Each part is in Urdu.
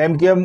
MQM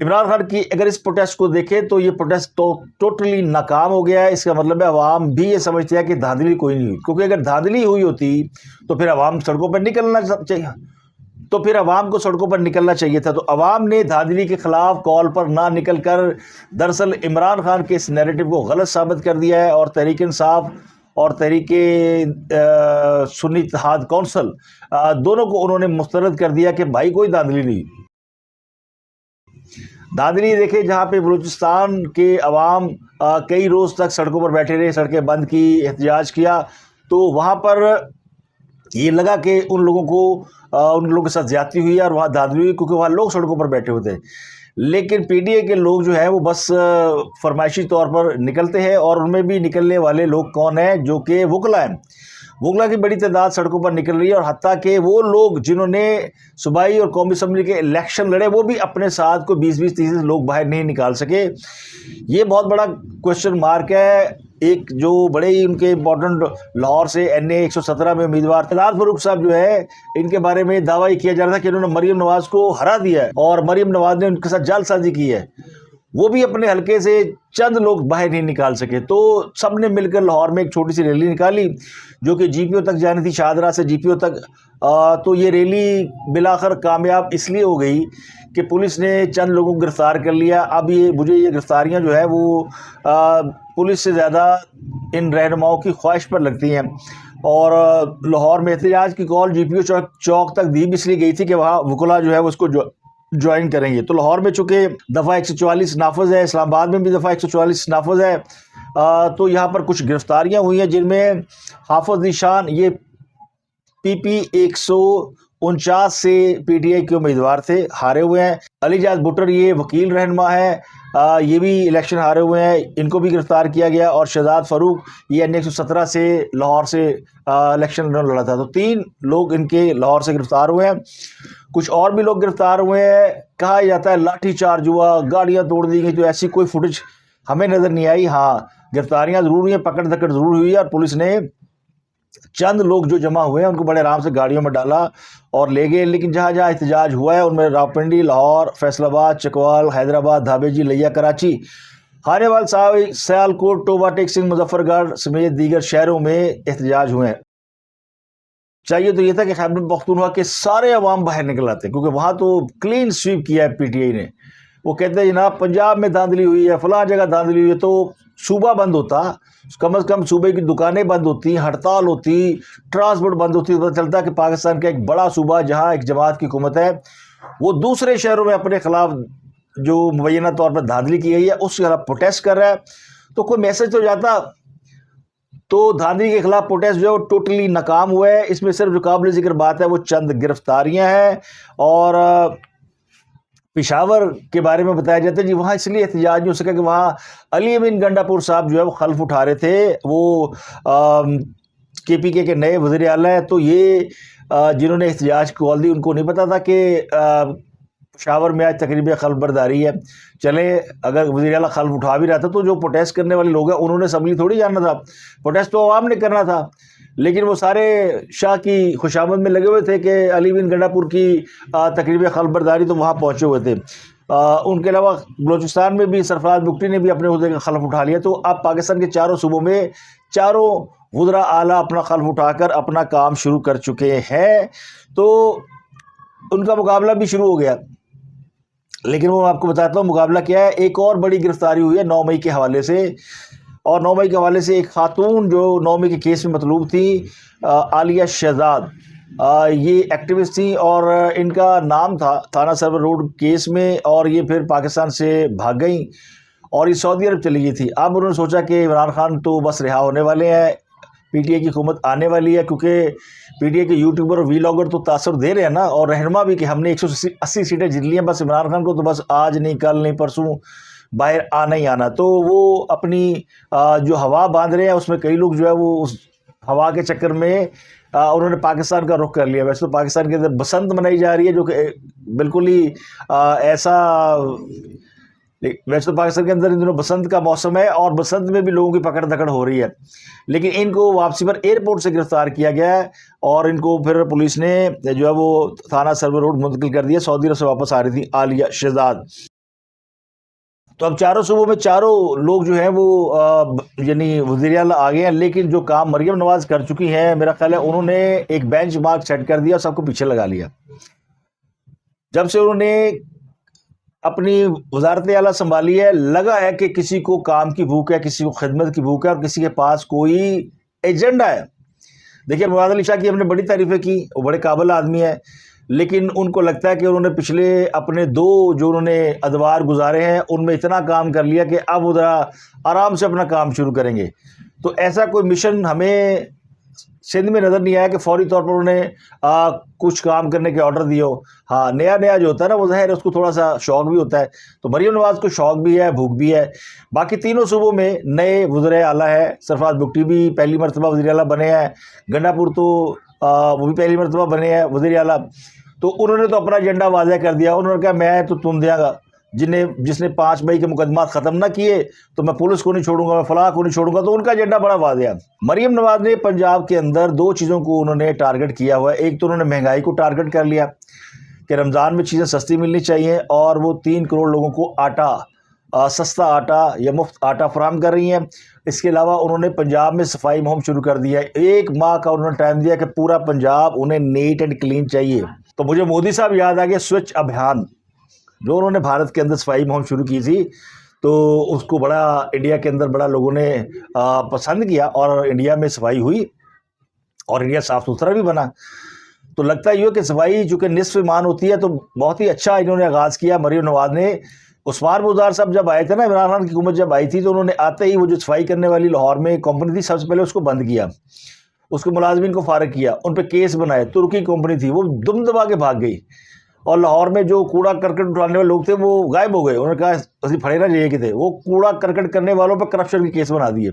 عمران خان کی اگر اس پروٹیسٹ کو دیکھیں تو یہ پروٹیسٹ ٹوٹلی ناکام ہو گیا ہے. اس کا مطلب ہے عوام بھی یہ سمجھتے ہیں کہ دھاندلی کوئی نہیں ہوئی, کیونکہ اگر دھاندلی ہوئی ہوتی تو پھر عوام سڑکوں پر نکلنا چاہیے, تو پھر عوام کو سڑکوں پر نکلنا چاہیے تھا. تو عوام نے دھاندلی کے خلاف کال پر نہ نکل کر دراصل عمران خان کے اس نیریٹو کو غلط ثابت کر دیا ہے, اور تحریک انصاف اور تحریک سنی اتحاد کونسل دونوں کو انہوں نے مسترد کر دیا کہ بھائی کوئی دھاندلی نہیں. دھاندلی دیکھیں جہاں پہ بلوچستان کے عوام کئی روز تک سڑکوں پر بیٹھے رہے, سڑکیں بند کی, احتجاج کیا, تو وہاں پر یہ لگا کہ ان لوگوں کے ساتھ زیادتی ہوئی ہے اور وہاں دھاندلی ہوئی, کیونکہ وہاں لوگ سڑکوں پر بیٹھے ہوتے ہیں. لیکن پی ڈی اے کے لوگ جو ہیں وہ بس فرمائشی طور پر نکلتے ہیں, اور ان میں بھی نکلنے والے لوگ کون ہیں, جو کہ وکلا ہیں. وکلا کی بڑی تعداد سڑکوں پر نکل رہی ہے, اور حتیٰ کہ وہ لوگ جنہوں نے صوبائی اور قومی اسمبلی کے الیکشن لڑے وہ بھی اپنے ساتھ کو 20-30 لوگ باہر نہیں نکال سکے. یہ بہت بڑا کوشچن مارک ہے. ایک جو بڑے ہی ان کے امپورٹنٹ لاہور سے NA 117 میں امیدوار طلعت فاروق صاحب جو ہے, ان کے بارے میں دعویٰ کیا جا رہا تھا کہ انہوں نے مریم نواز کو ہرا دیا ہے, اور مریم نواز نے ان کے ساتھ جعل سازی کی ہے. وہ بھی اپنے حلقے سے چند لوگ باہر نہیں نکال سکے. تو سب نے مل کر لاہور میں ایک چھوٹی سی ریلی نکالی جو کہ GPO تک جانی تھی, شاہدرہ سے GPO تک. تو یہ ریلی بالآخر کامیاب اس لیے ہو گئی کہ پولیس نے چند لوگوں کو گرفتار کر لیا. اب مجھے یہ گرفتاریاں جو ہے وہ پولیس سے زیادہ ان رہنماؤں کی خواہش پر لگتی ہیں. اور لاہور میں احتجاج کی کال GPO چوک تک دی اس لیے گئی تھی کہ وہاں وکلا جو ہے وہ اس کو جوائن کریں گے. تو لاہور میں چونکہ دفعہ 144 نافذ ہے, اسلام آباد میں بھی دفعہ 144 نافذ ہے, تو یہاں پر کچھ گرفتاریاں ہوئی ہیں جن میں حافظ ذیشان یہ PP 149 سے PTI کے امیدوار تھے, ہارے ہوئے ہیں. علی جاز بٹر یہ وکیل رہنما ہے, یہ بھی الیکشن ہارے ہوئے ہیں, ان کو بھی گرفتار کیا گیا. اور شہزاد فاروق یہ NA 117 سے لاہور سے الیکشن لڑا تھا. تو 3 لوگ ان کے لاہور سے گرفتار ہوئے ہیں. کچھ اور بھی لوگ گرفتار ہوئے ہیں. کہا جاتا ہے لاٹھی چارج ہوا, گاڑیاں توڑ دی گئی, تو ایسی کوئی فوٹیج ہمیں نظر نہیں آئی. ہاں گرفتاریاں ضرور ہوئی ہیں, پکڑ دھکڑ ضرور ہوئی ہے, اور پولیس نے چند لوگ جو جمع ہوئے ہیں ان کو بڑے آرام سے گاڑیوں میں ڈالا اور لے گئے. لیکن جہاں جہاں احتجاج ہوا ہے ان میں راولپنڈی, لاہور, فیصل آباد, چکوال, حیدرآباد, دھابے جی, لیا, کراچی, خانیوال, سیالکوٹ, ٹوبہ ٹیک سنگھ, مظفر گڑھ سمیت دیگر شہروں میں احتجاج ہوئے ہیں. چاہیے تو یہ تھا کہ خیبر پختونخوا کے سارے عوام باہر نکل آتے, کیونکہ وہاں تو کلین سویپ کیا ہے PTI نے. وہ کہتے ہیں جناب پنجاب میں دھاندلی ہوئی ہے, فلاں جگہ دھاندلی ہوئی ہے, تو صوبہ بند ہوتا, کم از کم صوبے کی دکانیں بند ہوتی, ہڑتال ہوتی, ٹرانسپورٹ بند ہوتی, تو پتہ چلتا کہ پاکستان کا ایک بڑا صوبہ جہاں ایک جماعت کی حکومت ہے وہ دوسرے شہروں میں اپنے خلاف جو مبینہ طور پر دھاندلی کی گئی ہے اس کے خلاف پروٹیسٹ کر رہا ہے, تو کوئی میسج تو جاتا. تو دھاندلی کے خلاف پروٹیسٹ جو ہے وہ ٹوٹلی ناکام ہوا ہے. اس میں صرف جو قابل ذکر بات ہے وہ چند گرفتاریاں ہیں. اور پشاور کے بارے میں بتایا جاتا ہے جی وہاں اس لیے احتجاج نہیں ہو سکا کہ وہاں علی امین گنڈا پور صاحب جو ہے وہ خلف اٹھا رہے تھے, وہ KPK کے نئے وزیر اعلیٰ ہیں. تو یہ جنہوں نے احتجاج کی کال دی ان کو نہیں پتا تھا کہ پشاور میں آج تقریب خلف برداری ہے. چلے اگر وزیر اعلیٰ خلف اٹھا بھی رہا تھا تو جو پروٹیسٹ کرنے والے لوگ ہیں انہوں نے اسمبلی تھوڑی جانا تھا, پروٹیسٹ تو عوام نے کرنا تھا. لیکن وہ سارے شاہ کی خوشامد میں لگے ہوئے تھے کہ علی بن گنڈا پور کی تقریب خلف برداری, تو وہاں پہنچے ہوئے تھے. ان کے علاوہ بلوچستان میں بھی سرفراز بگٹی نے بھی اپنے عہدے کا خلف اٹھا لیا. تو اب پاکستان کے چاروں صوبوں میں چاروں وزراء اعلیٰ اپنا خلف اٹھا کر اپنا کام شروع کر چکے ہیں. تو ان کا مقابلہ بھی شروع ہو گیا. لیکن وہ آپ کو بتاتا ہوں مقابلہ کیا ہے. ایک اور بڑی گرفتاری ہوئی ہے 9 مئی کے حوالے سے, اور 9 مئی کے حوالے سے ایک خاتون جو 9 مئی کے کیس میں مطلوب تھی, عالیہ شہزاد, یہ ایکٹیوسٹ تھیں اور ان کا نام تھا تھانہ سرور روڈ کیس میں, اور یہ پھر پاکستان سے بھاگ گئیں اور یہ سعودی عرب چلی گئی تھی. اب انہوں نے سوچا کہ عمران خان تو بس رہا ہونے والے ہیں, PTI کی حکومت آنے والی ہے, کیونکہ PTI کے یوٹیوبر اور ویلاگر تو تاثر دے رہے ہیں نا, اور رہنما بھی کہ ہم نے 180 سیٹیں جیت لی ہیں, بس عمران خان کو تو بس آج نہیں کل نہیں پرسوں باہر آنا ہی آنا. تو وہ اپنی جو ہوا باندھ رہے ہیں اس میں کئی لوگ جو ہے وہ اس ہوا کے چکر میں انہوں نے پاکستان کا رخ کر لیا. ویسے تو پاکستان کے اندر بسنت منائی جا رہی ہے جو کہ بالکل ہی ایسا, ویسے تو پاکستان کے اندر ان دنوں بسنت کا موسم ہے اور بسنت میں بھی لوگوں کی پکڑ دھکڑ ہو رہی ہے. لیکن ان کو واپسی پر ایئرپورٹ سے گرفتار کیا گیا ہے اور ان کو پھر پولیس نے جو ہے وہ تھانہ سرور روڈ منتقل کر دیا. سعودی عرب سے واپس آ رہی تھی عالیہ شہزاد. تو اب چاروں صوبوں میں چاروں لوگ جو ہیں وہ یعنی وزیر اعلیٰ آ گئے ہیں، لیکن جو کام مریم نواز کر چکی ہیں میرا خیال ہے انہوں نے ایک بینچ مارک سیٹ کر دیا اور سب کو پیچھے لگا لیا. جب سے انہوں نے اپنی وزارت اعلیٰ سنبھالی ہے، لگا ہے کہ کسی کو کام کی بھوک ہے، کسی کو خدمت کی بھوک ہے اور کسی کے پاس کوئی ایجنڈا ہے. دیکھیے مراد علی شاہ کی ہم نے بڑی تعریفیں کی، وہ بڑے قابل آدمی ہیں، لیکن ان کو لگتا ہے کہ انہوں نے پچھلے اپنے 2 جو انہوں نے ادوار گزارے ہیں ان میں اتنا کام کر لیا کہ اب وہ ذرا آرام سے اپنا کام شروع کریں گے. تو ایسا کوئی مشن ہمیں سندھ میں نظر نہیں آیا کہ فوری طور پر انہوں نے کچھ کام کرنے کے آرڈر دیے ہو. ہاں نیا جو ہوتا ہے نا وہ ظاہر ہے اس کو تھوڑا سا شوق بھی ہوتا ہے، تو مریم نواز کو شوق بھی ہے، بھوک بھی ہے. باقی تینوں صوبوں میں نئے وزرائے اعلیٰ ہے. سرفراز بگٹی بھی پہلی مرتبہ وزیر اعلیٰ بنے ہیں، گنڈا پور تو وہ بھی پہلی مرتبہ بنے ہیں وزیر اعلیٰ. تو انہوں نے تو اپنا ایجنڈا واضح کر دیا. انہوں نے کہا میں تو تم دیا گا، جس نے 5 مئی کے مقدمات ختم نہ کیے تو میں پولیس کو نہیں چھوڑوں گا، میں فلاح کو نہیں چھوڑوں گا. تو ان کا ایجنڈا بڑا واضح ہے. مریم نواز نے پنجاب کے اندر 2 چیزوں کو انہوں نے ٹارگٹ کیا ہوا ہے. ایک تو انہوں نے مہنگائی کو ٹارگٹ کر لیا کہ رمضان میں چیزیں سستی ملنی چاہیے، اور وہ 3 کروڑ لوگوں کو سستا آٹا یا مفت آٹا فراہم کر رہی ہیں. اس کے علاوہ انہوں نے پنجاب میں صفائی مہم شروع کر دی ہے. 1 ماہ کا انہوں نے ٹائم دیا کہ پورا پنجاب انہیں نیٹ اینڈ کلین چاہیے. تو مجھے مودی صاحب یاد آ گیا، سوچھ ابھیان جو انہوں نے بھارت کے اندر صفائی مہم شروع کی تھی، تو اس کو بڑا انڈیا کے اندر بڑا لوگوں نے پسند کیا اور انڈیا میں صفائی ہوئی اور انڈیا صاف ستھرا بھی بنا. تو لگتا یہ کہ صفائی چونکہ نصف ایمان ہوتی ہے، تو بہت ہی اچھا انہوں نے آغاز کیا مریم نواز نے. عثمان بزدار صاحب جب آئے تھے نا، عمران خان کی حکومت جب آئی تھی، تو انہوں نے آتے ہی وہ جو صفائی کرنے والی لاہور میں کمپنی تھی، سب سے پہلے اس کو بند کیا، اس کے ملازمین کو فارغ کیا، ان پہ کیس بنائے. ترکی کمپنی تھی، وہ دم دبا کے بھاگ گئی، اور لاہور میں جو کوڑا کرکٹ اٹھانے والے لوگ تھے وہ غائب ہو گئے. انہوں نے کہا اسی پھڑے نہ جائیے کہ تھے، وہ کوڑا کرکٹ کرنے والوں پہ کرپشن کے کیس بنا دیے.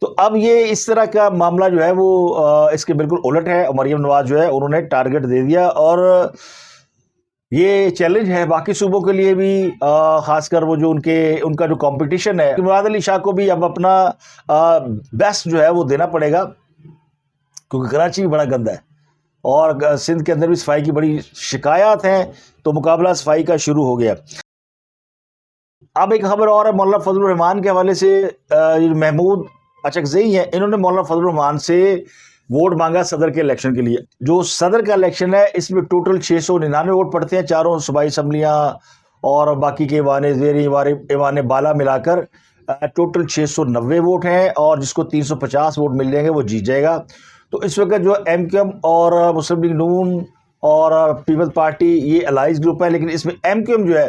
تو اب یہ اس طرح کا معاملہ جو ہے وہ اس کے بالکل الٹ ہے، اور مریم نواز جو ہے انہوں نے ٹارگٹ دے دیا. اور یہ چیلنج ہے باقی صوبوں کے لیے بھی، خاص کر وہ جو ان کا جو کمپٹیشن ہے. مراد علی شاہ کو بھی اب اپنا بیسٹ جو ہے وہ دینا پڑے گا، کیونکہ کراچی بھی بڑا گندا ہے اور سندھ کے اندر بھی صفائی کی بڑی شکایات ہیں. تو مقابلہ صفائی کا شروع ہو گیا. اب ایک خبر اور ہے مولانا فضل الرحمان کے حوالے سے. محمود اچکزئی ہیں، انہوں نے مولانا فضل الرحمان سے ووٹ مانگا صدر کے الیکشن کے لیے. جو صدر کا الیکشن ہے اس میں ٹوٹل 699 ووٹ پڑتے ہیں، چاروں صوبائی اسمبلیاں اور باقی کے ایوان زیر ایوان بالا ملا کر ٹوٹل 690 ووٹ ہیں، اور جس کو 350 ووٹ مل جائیں گے وہ جیت جائے گا. تو اس وقت جو ایم کیو ایم اور مسلم لیگ نون اور پیپلز پارٹی یہ الائز گروپ ہے، لیکن اس میں ایم کیو ایم جو ہے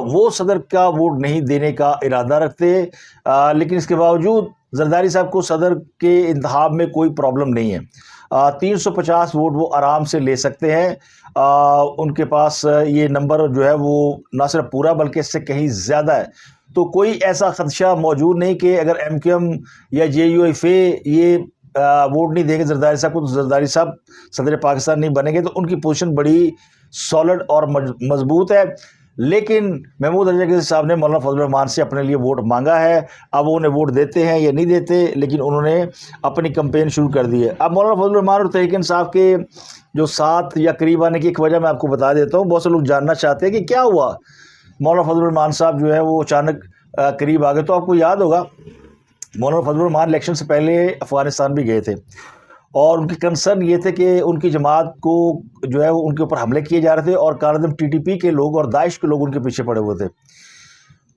وہ صدر کا ووٹ نہیں دینے کا ارادہ رکھتے. لیکن اس کے باوجود زرداری صاحب کو صدر کے انتخاب میں کوئی پرابلم نہیں ہے. 350 ووٹ وہ آرام سے لے سکتے ہیں. ان کے پاس یہ نمبر جو ہے وہ نہ صرف پورا بلکہ اس سے کہیں زیادہ ہے. تو کوئی ایسا خدشہ موجود نہیں کہ اگر ایم کیو ایم یا جے یو ایف اے یہ ووٹ نہیں دیں گے زرداری صاحب کو تو زرداری صاحب صدر پاکستان نہیں بنیں گے. تو ان کی پوزیشن بڑی سالڈ اور مضبوط ہے. لیکن محمود اچکزئی صاحب نے مولانا فضل الرحمان سے اپنے لیے ووٹ مانگا ہے. اب وہ انہیں ووٹ دیتے ہیں یا نہیں دیتے، لیکن انہوں نے اپنی کمپین شروع کر دی ہے. اب مولانا فضل الرحمان اور تحریک انصاف کے جو ساتھ یا قریب آنے کی ایک وجہ میں آپ کو بتا دیتا ہوں. بہت سے لوگ جاننا چاہتے ہیں کہ کیا ہوا، مولانا فضل الرحمان صاحب جو ہے وہ اچانک قریب آ گئے. تو آپ کو یاد ہوگا مولانا فضل الرحمان الیکشن سے پہلے افغانستان بھی گئے تھے، اور ان کی کنسرن یہ تھے کہ ان کی جماعت کو جو ہے وہ ان کے اوپر حملے کیے جا رہے تھے، اور کارنم ٹی ٹی پی کے لوگ اور داعش کے لوگ ان کے پیچھے پڑے ہوئے تھے.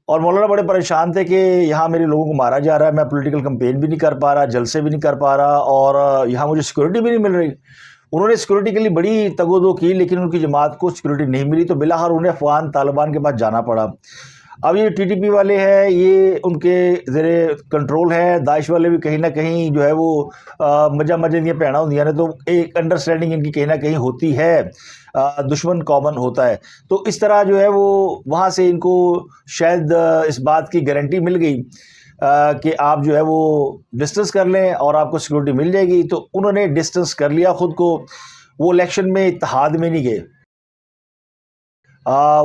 اور مولانا بڑے پریشان تھے کہ یہاں میرے لوگوں کو مارا جا رہا ہے، میں پولیٹیکل کمپین بھی نہیں کر پا رہا، جلسے بھی نہیں کر پا رہا، اور یہاں مجھے سیکورٹی بھی نہیں مل رہی. انہوں نے سیکورٹی کے لیے بڑی تگ و دو کی، لیکن ان کی جماعت کو سیکورٹی نہیں ملی. تو بالآخر انہیں افغان طالبان کے پاس جانا پڑا. اب یہ ٹی ٹی پی والے ہیں یہ ان کے زیر کنٹرول ہے، داعش والے بھی کہیں نہ کہیں جو ہے وہ مجھے دیا پیڑا ہوں نے، تو ایک انڈرسٹینڈنگ ان کی کہیں نہ کہیں ہوتی ہے، دشمن کامن ہوتا ہے. تو اس طرح جو ہے وہ وہاں سے ان کو شاید اس بات کی گارنٹی مل گئی کہ آپ جو ہے وہ ڈسٹنس کر لیں اور آپ کو سیکورٹی مل جائے گی. تو انہوں نے ڈسٹنس کر لیا خود کو. وہ الیکشن میں اتحاد میں نہیں گئے.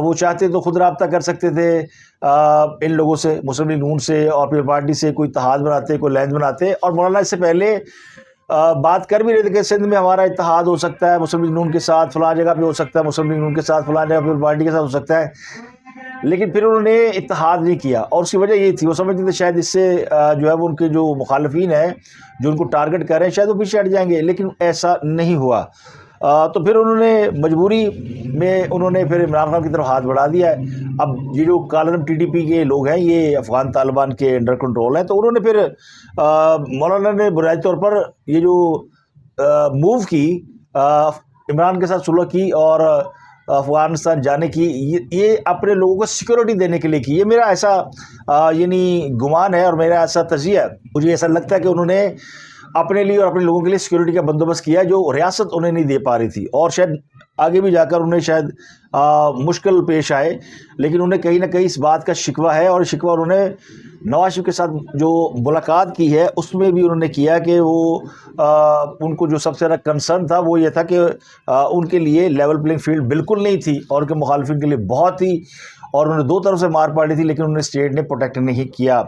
وہ چاہتے تو خود رابطہ کر سکتے تھے ان لوگوں سے، مسلم لیگ نون سے اور پیپلز پارٹی سے، کوئی اتحاد بناتے، کوئی لائن بناتے. اور مولانا اس سے پہلے بات کر بھی رہے تھے کہ سندھ میں ہمارا اتحاد ہو سکتا ہے مسلم لیگ نون کے ساتھ، فلاں جگہ پہ ہو سکتا ہے مسلم لیگ نون کے ساتھ، فلاں جگہ پیپلز پارٹی کے ساتھ ہو سکتا ہے. لیکن پھر انہوں نے اتحاد نہیں کیا، اور اس کی وجہ یہ تھی وہ سمجھتے تھے شاید اس سے جو ہے وہ ان کے جو مخالفین ہیں جو ان کو ٹارگٹ کر رہے ہیں شاید وہ پیچھے ہٹ جائیں گے، لیکن ایسا نہیں ہوا۔ تو پھر انہوں نے مجبوری میں انہوں نے پھر عمران خان کی طرف ہاتھ بڑھا دیا ہے۔ اب یہ جو کالعدم ٹی ڈی پی کے لوگ ہیں یہ افغان طالبان کے انڈر کنٹرول ہیں، تو انہوں نے پھر مولانا نے بنیادی طور پر یہ جو موو کی عمران کے ساتھ صلح کی اور افغانستان جانے کی، یہ اپنے لوگوں کو سیکورٹی دینے کے لیے کی۔ یہ میرا ایسا یعنی گمان ہے اور میرا ایسا تجزیہ ہے، مجھے ایسا لگتا ہے کہ انہوں نے اپنے لیے اور اپنے لوگوں کے لیے سیکورٹی کا بندوبست کیا جو ریاست انہیں نہیں دے پا رہی تھی، اور شاید آگے بھی جا کر انہیں شاید مشکل پیش آئے، لیکن انہیں کہیں نہ کہیں اس بات کا شکوہ ہے، اور شکوہ انہوں نے نواز شریف کے ساتھ جو ملاقات کی ہے اس میں بھی انہوں نے کیا کہ وہ ان کو جو سب سے زیادہ کنسرن تھا وہ یہ تھا کہ ان کے لیے لیول پلینگ فیلڈ بالکل نہیں تھی، اور ان کے مخالفین کے لیے بہت تھی، اور انہوں نے دو طرف سے مار پاڑی تھی، لیکن انہوں نے اسٹیٹ نے پروٹیکٹ نہیں کیا۔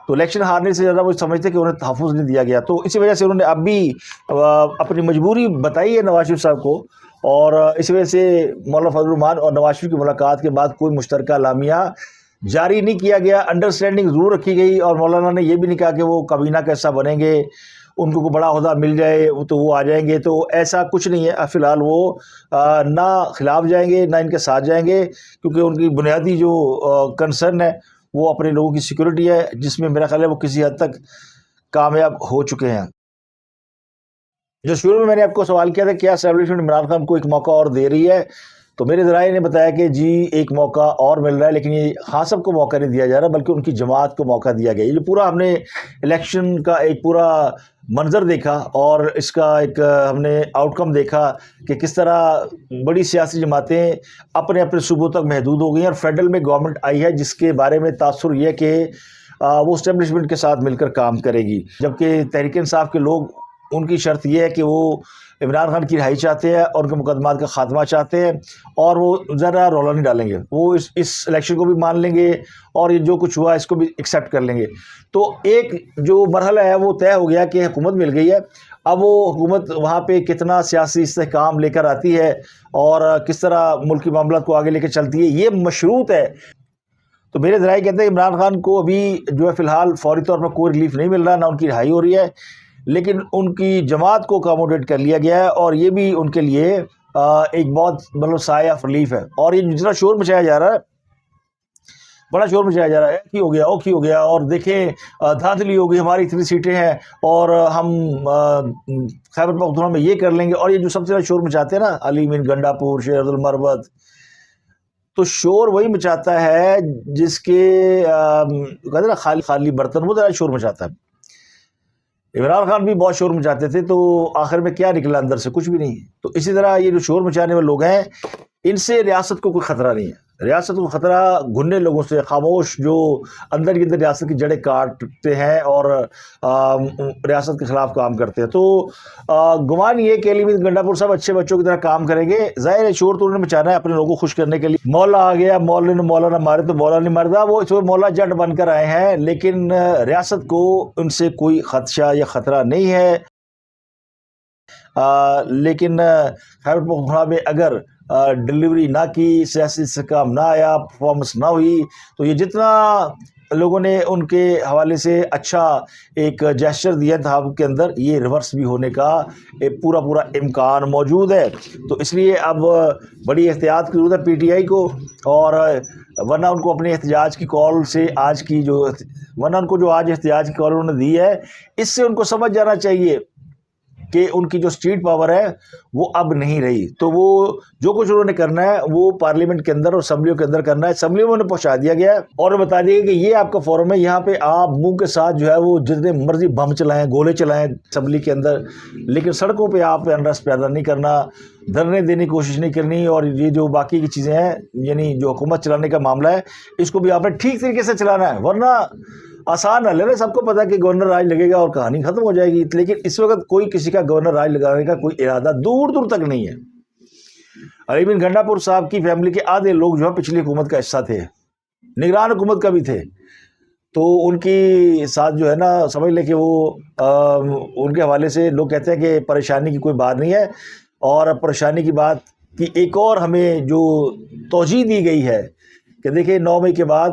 تو الیکشن ہارنے سے زیادہ وہ سمجھتے کہ انہیں تحفظ نہیں دیا گیا، تو اسی وجہ سے انہوں نے اب بھی اپنی مجبوری بتائی ہے نواز شریف صاحب کو، اور اس وجہ سے مولانا فضل الرحمان اور نواز شریف کی ملاقات کے بعد کوئی مشترکہ اعلامیہ جاری نہیں کیا گیا۔ انڈرسٹینڈنگ ضرور رکھی گئی، اور مولانا نے یہ بھی نہیں کہا کہ وہ کابینہ کیسا بنیں گے، ان کو کوئی بڑا عہدہ مل جائے تو وہ آ جائیں گے، تو ایسا کچھ نہیں ہے۔ فی الحال وہ نہ خلاف جائیں گے نہ ان کے ساتھ جائیں گے، کیونکہ ان کی بنیادی جو کنسرن ہے وہ اپنے لوگوں کی سیکورٹی ہے، جس میں میرا خیال ہے وہ کسی حد تک کامیاب ہو چکے ہیں۔ جو شروع میں نے آپ کو سوال کیا تھا کیا اسٹیبلشمنٹ عمران خان کو ایک موقع اور دے رہی ہے، تو میرے ذرائع نے بتایا کہ جی ایک موقع اور مل رہا ہے، لیکن یہ خان صاحب کو موقع نہیں دیا جا رہا بلکہ ان کی جماعت کو موقع دیا گیا۔ یہ جو پورا ہم نے الیکشن کا ایک پورا منظر دیکھا اور اس کا ایک ہم نے آؤٹ کم دیکھا کہ کس طرح بڑی سیاسی جماعتیں اپنے اپنے صوبوں تک محدود ہو گئی ہیں، اور فیڈرل میں گورنمنٹ آئی ہے جس کے بارے میں تاثر یہ ہے کہ وہ اسٹیبلشمنٹ کے ساتھ مل کر کام کرے گی، جبکہ تحریک انصاف کے لوگ ان کی شرط یہ ہے کہ وہ عمران خان کی رہائی چاہتے ہیں اور ان کے مقدمات کا خاتمہ چاہتے ہیں، اور وہ ذرا رولا نہیں ڈالیں گے، وہ اس الیکشن کو بھی مان لیں گے اور یہ جو کچھ ہوا اس کو بھی ایکسیپٹ کر لیں گے۔ تو ایک جو مرحلہ ہے وہ طے ہو گیا کہ حکومت مل گئی ہے، اب وہ حکومت وہاں پہ کتنا سیاسی استحکام لے کر آتی ہے اور کس طرح ملکی معاملات کو آگے لے کے چلتی ہے یہ مشروط ہے۔ تو میرے ذرائع کہتے ہیں عمران خان کو ابھی جو ہے فی الحال فوری طور پر کوئی ریلیف نہیں مل رہا، نہ ان کی رہائی ہو رہی ہے، لیکن ان کی جماعت کو اکاموڈیٹ کر لیا گیا ہے، اور یہ بھی ان کے لیے ایک بہت مطلب سائے آف ریلیف ہے۔ اور یہ جتنا شور مچایا جا رہا ہے، بڑا شور مچایا جا رہا ہے کی ہو گیا او کی ہو گیا، اور دیکھیں دھاندلی ہو گئی، ہماری اتنی سیٹیں ہیں اور ہم خیبر پختونخوا میں یہ کر لیں گے، اور یہ جو سب سے زیادہ شور مچاتے ہیں نا علی مین گنڈا پور شیر عبد المربت، تو شور وہی مچاتا ہے جس کے کہتے ہیں نا خالی برتن، وہ ذرا شور مچاتا ہے۔ عمران خان بھی بہت شور مچاتے تھے، تو آخر میں کیا نکلا اندر سے؟ کچھ بھی نہیں۔ تو اسی طرح یہ جو شور مچانے والے لوگ ہیں ان سے ریاست کو کوئی خطرہ نہیں ہے، ریاست کو خطرہ گھننے لوگوں سے، خاموش جو اندر کے اندر ریاست کی جڑیں کاٹتے ہیں اور ریاست کے خلاف کام کرتے ہیں۔ تو گمان یہ کہ علی مین گنڈا پور صاحب اچھے بچوں کی طرح کام کریں گے، ظاہر ہے شور تو انہوں نے مچانا ہے اپنے لوگوں کو خوش کرنے کے لیے۔ مولا آ گیا، مولا نے مولا نہ مارے تو مولا نہیں مردا، وہ اس وقت مولا جٹ بن کر آئے ہیں، لیکن ریاست کو ان سے کوئی خدشہ یا خطرہ نہیں ہے۔ لیکن خیبر پختونخوا میں اگر ڈلیوری نہ کی، سیاسی استحکام نہ آیا، پرفارمنس نہ ہوئی، تو یہ جتنا لوگوں نے ان کے حوالے سے اچھا ایک جیسچر دیا انتخاب کے اندر، یہ ریورس بھی ہونے کا ایک پورا امکان موجود ہے۔ تو اس لیے اب بڑی احتیاط کی ضرورت ہے پی ٹی آئی کو، اور ورنہ ان کو اپنے احتجاج کی کال سے آج کی ورنہ ان کو جو آج احتجاج کی کال انہوں نے دی ہے، اس سے ان کو سمجھ جانا چاہیے کہ ان کی جو اسٹریٹ پاور ہے وہ اب نہیں رہی۔ تو وہ جو کچھ انہوں نے کرنا ہے وہ پارلیمنٹ کے اندر اور اسمبلیوں کے اندر کرنا ہے، اسمبلیوں میں انہیں پہنچا دیا گیا ہے اور بتا دیا گیا کہ یہ آپ کا فورم ہے، یہاں پہ آپ منہ کے ساتھ جو ہے وہ جتنے مرضی بم چلائیں، گولے چلائیں اسمبلی کے اندر، لیکن سڑکوں پہ آپ انرسٹ پیدا نہیں کرنا، دھرنے دینے کی کوشش نہیں کرنی، اور یہ جو باقی کی چیزیں ہیں یعنی جو حکومت چلانے کا معاملہ ہے اس کو بھی آپ نے ٹھیک طریقے سے چلانا ہے، ورنہ آسان حل ہے، سب کو پتا کہ گورنر راج لگے گا اور کہانی ختم ہو جائے گی۔ لیکن اس وقت کوئی کسی کا گورنر راج لگانے کا کوئی ارادہ دور دور تک نہیں ہے۔ علی مین گنڈا پور صاحب کی فیملی کے آدھے لوگ جو ہے پچھلی حکومت کا حصہ تھے، نگران حکومت کا بھی تھے، تو ان کی ساتھ جو ہے نا سمجھ لے کہ وہ ان کے حوالے سے لوگ کہتے ہیں کہ پریشانی کی کوئی بات نہیں ہے، اور پریشانی کی بات کی ایک اور ہمیں جو توجیہ دی گئی ہے کہ دیکھیں 9 مئی کے بعد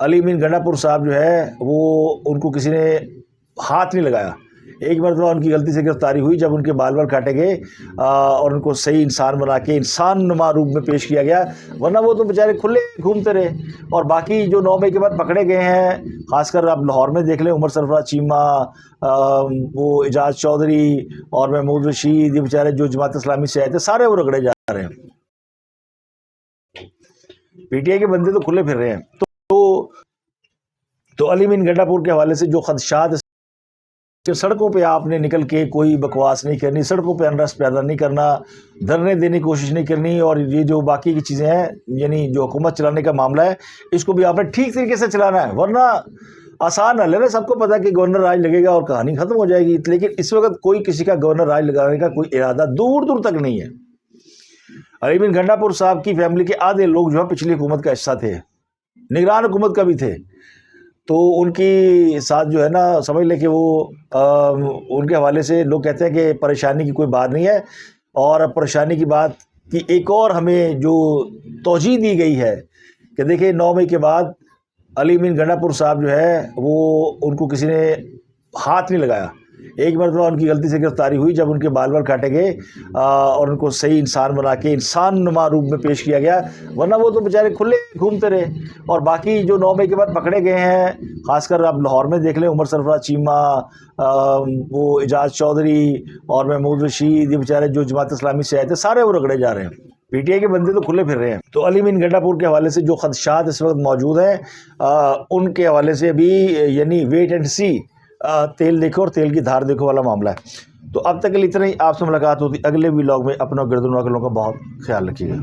علی امین گنڈا پور صاحب جو ہے وہ ان کو کسی نے ہاتھ نہیں لگایا. ایک مرتبہ ان کی غلطی سے گرفتاری ہوئی جب ان کے بال بال کاٹے گئے اور ان کو صحیح انسان بنا کے انسان نما روپ میں پیش کیا گیا, ورنہ وہ تو بیچارے کھلے گھومتے رہے. اور باقی جو 9 مئی کے بعد پکڑے گئے ہیں, خاص کر آپ لاہور میں دیکھ لیں, عمر سرفراز چیمہ, وہ اعجاز چودھری اور محمود رشید, یہ بیچارے جو جماعت اسلامی سے آئے تھے, سارے وہ رگڑے جا رہے ہیں. پی ٹی آئی کے بندے تو کھلے پھر رہے ہیں. تو علی امین گنڈا پور کے حوالے سے جو خدشات, کہ سڑکوں پہ آپ نے نکل کے کوئی بکواس نہیں کرنی, سڑکوں پہ انرس پیدا نہیں کرنا, دھرنے دینے کی کوشش نہیں کرنی, اور یہ جو باقی کی چیزیں ہیں یعنی جو حکومت چلانے کا معاملہ ہے اس کو بھی آپ نے ٹھیک طریقے سے چلانا ہے, ورنہ آسان حل ہے نا. سب کو پتا کہ گورنر راج لگے گا اور کہانی ختم ہو جائے گی. لیکن اس وقت کوئی کسی کا گورنر راج لگانے کا کوئی ارادہ دور دور تک نہیں ہے. علی امین گنڈا پور صاحب کی فیملی کے آدھے لوگ جو ہے پچھلی حکومت کا حصہ تھے, نگران حکومت کا بھی تھے. تو ان کی ساتھ جو ہے نا, سمجھ لیں کہ وہ ان کے حوالے سے لوگ کہتے ہیں کہ پریشانی کی کوئی بات نہیں ہے. اور پریشانی کی بات کی ایک اور ہمیں جو توجیہ دی گئی ہے کہ دیکھیں 9 مئی کے بعد علی امین گنڈا پور صاحب جو ہے وہ ان کو کسی نے ہاتھ نہیں لگایا. ایک مرتبہ ان کی غلطی سے گرفتاری ہوئی جب ان کے بال بال کاٹے گئے اور ان کو صحیح انسان بنا کے انسان نما روپ میں پیش کیا گیا, ورنہ وہ تو بیچارے کھلے گھومتے رہے. اور باقی جو 9 مئی کے بعد پکڑے گئے ہیں, خاص کر آپ لاہور میں دیکھ لیں, عمر سرفراز چیمہ, وہ اعجاز چودھری اور محمود رشید, یہ بیچارے جو جماعت اسلامی سے آئے تھے, سارے وہ رگڑے جا رہے ہیں. پی ٹی آئی کے بندے تو کھلے پھر رہے ہیں. تو علی امین گنڈا پور کے حوالے سے جو خدشات اس وقت موجود ہیں ان کے حوالے سے بھی یعنی ویٹ اینڈ سی, تیل دیکھو اور تیل کی دھار دیکھو والا معاملہ ہے. تو اب تک کے لیے اتنا ہی. آپ سے ملاقات ہوتی اگلے ولاگ میں. اپنا گردن واقعوں کا بہت خیال رکھیے گا.